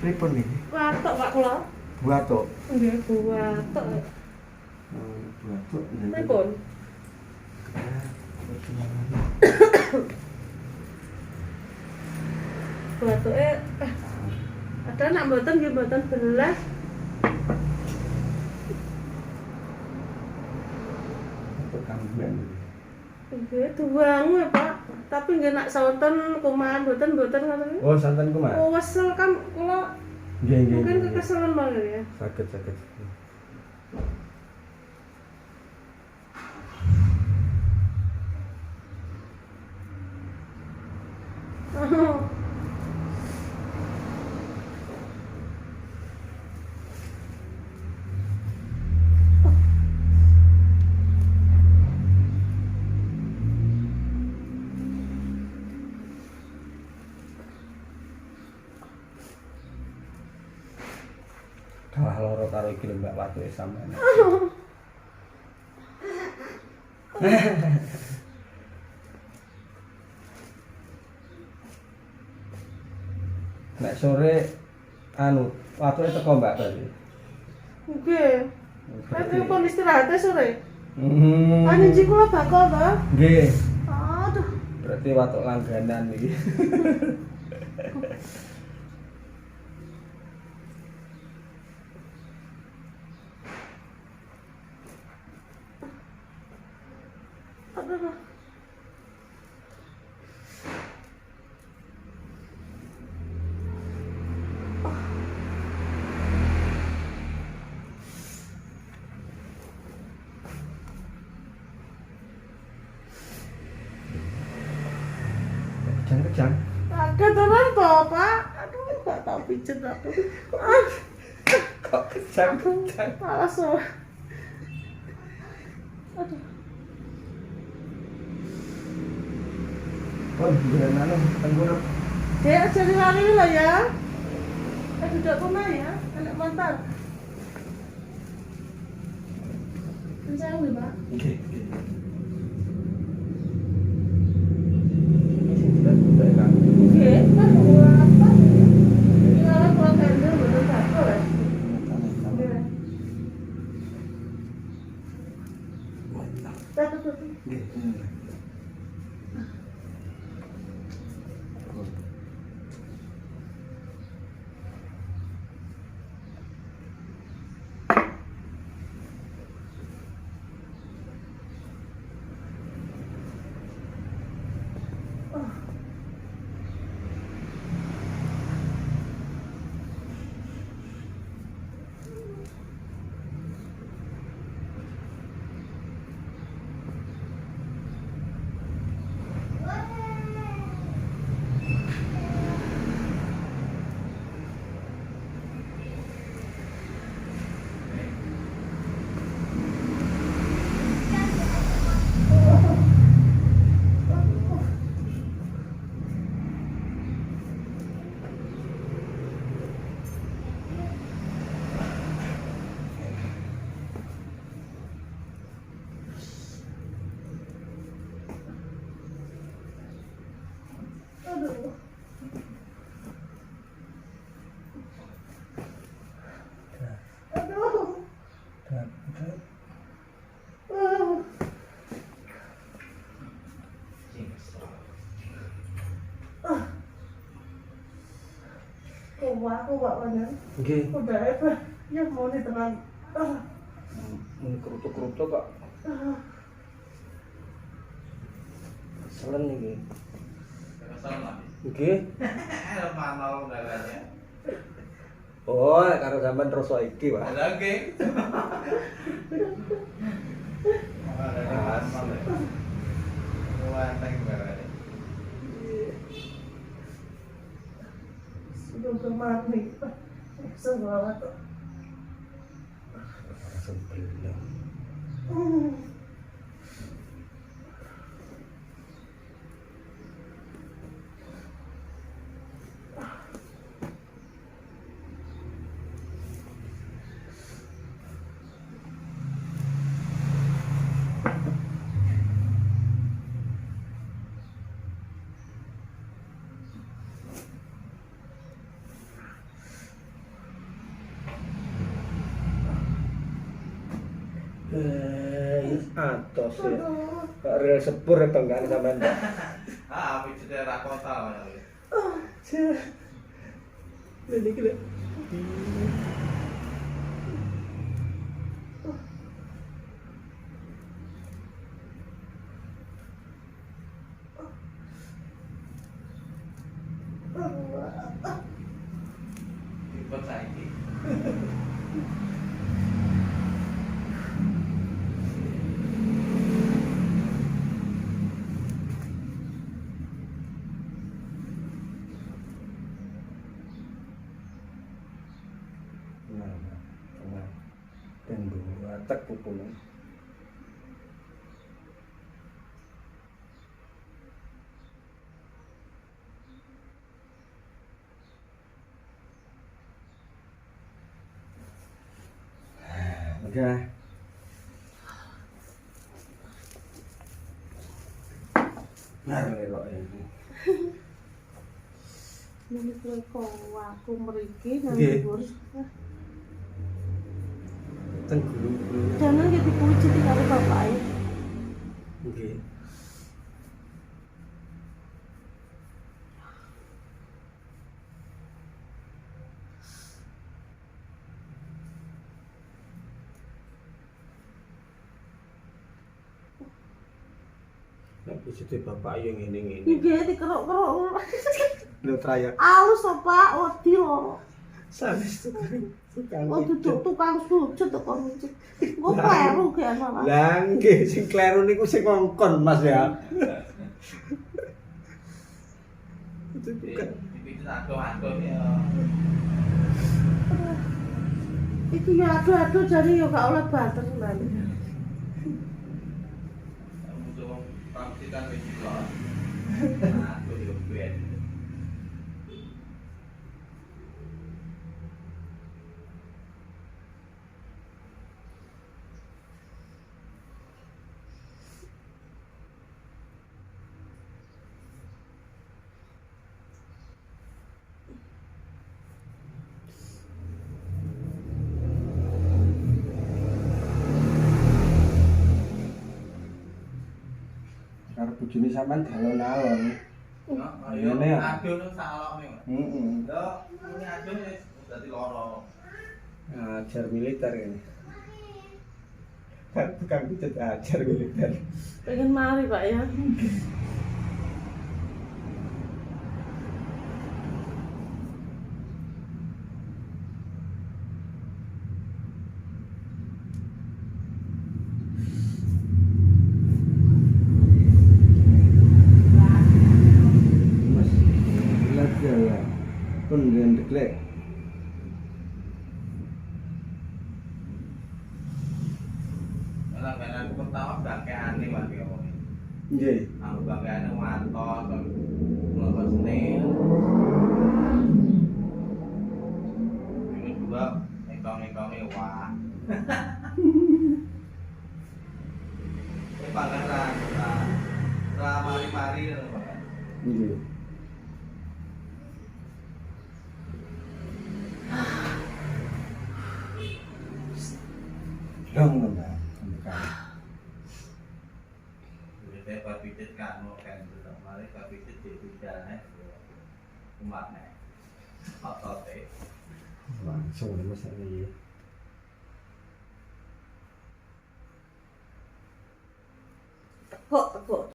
Pripun niki? Watuk Pak kula. Buatuk. Nggih, buatuk. Buatuk. Pripun? Batuke ada nak mboten nggih mboten belas. Nggih, duwangu ya, Pak. Tapi nggih nak sonten kumahan mboten ngoten. Oh, santen kumaha? Oh, wesel kan kula. Nggih. Mungkin kekeselan banget ya. Saged. Kalah loro karo iki lho Mbak watuke sampean. Nek sore watuke teko Mbak berarti. Nggih. Tapi pun istirahat sore. Hmm. Anu iki kula bakal to. Nggih. Aduh. Berarti watuk langganan iki. Aduh. Kejang. Ada tenan to, Pak. Aduh, gak tau pijet aku. Kok kejang. Malas oh. Aduh. Oh, bulan tengkurap. Dek, aja lari lah ya. Duduk rumah ya, anak mantan. Kencang nih, Pak. Nggih. Nggih, kan apa? Ini kalau pulang tender betul satu ya. Nggih. Tuh. Nggih. Aduh. Aduh. Kuat bener. Nggih. Udah apa? Ya mau nih tenang. Mun kerutuk-kerutuk kok. Selen iki. Kesel Mas. Nggih. Manol galanya. Oh, karo sampean rasa iki, Pak. Lagi. Sudah kemana? Semua tuh. Sebelah. Atos ya. Kok rel sepur ya banggaan sampean. Ah, pijet ra kota ya. Ini kira. Ribet saiki. Nah, tunggu watak pupulnya. Udah. Ngarep ini. Ini kowe kok aku mriki nang Nggih. dhuwur. Tenggulu. Jangan ya dipuji karo bapake. Nggih. Nek wujudé bapak yo ngene-ngene. Nggih dikerok-kerok. Lho trayek. Alus to Pak, wedi lho. Sanes tukang. Oh duduk tukang sujud kok ngucik. Engko kleru ge malah. Lah nggih sing kleru niku sing ngongkon Mas ya. Itu bukan. Dipijet adoh-adoh ya. Iki ya aduh-aduh jare yo gak oleh banter mbane. Butuh pamcitan wis iso. Aku yo ben. Karo bojone sampean dalon-alon. Ayo Ngene ya? adoh nang salokne. Heeh. Yo, ini adoh wis dadi loro. Ajar militer ini. Kan tukang pijet ajar militer. Pengen mari Pak ya. Mas, lihat ya. Pun dengan deklek. Langganan pertama bangkeane wae omongnya. Nggih. Aku bangkeane wantos mlebu seni. Ini juga nekong-nekonge wah. Ini panganan ra mari-mari lho, Pak. Nggih. Dong, Mbak. Jadi pijet kan mau kan tetap mari pijet di bidane umatnya. Otote. Langsung Mas ini. Kok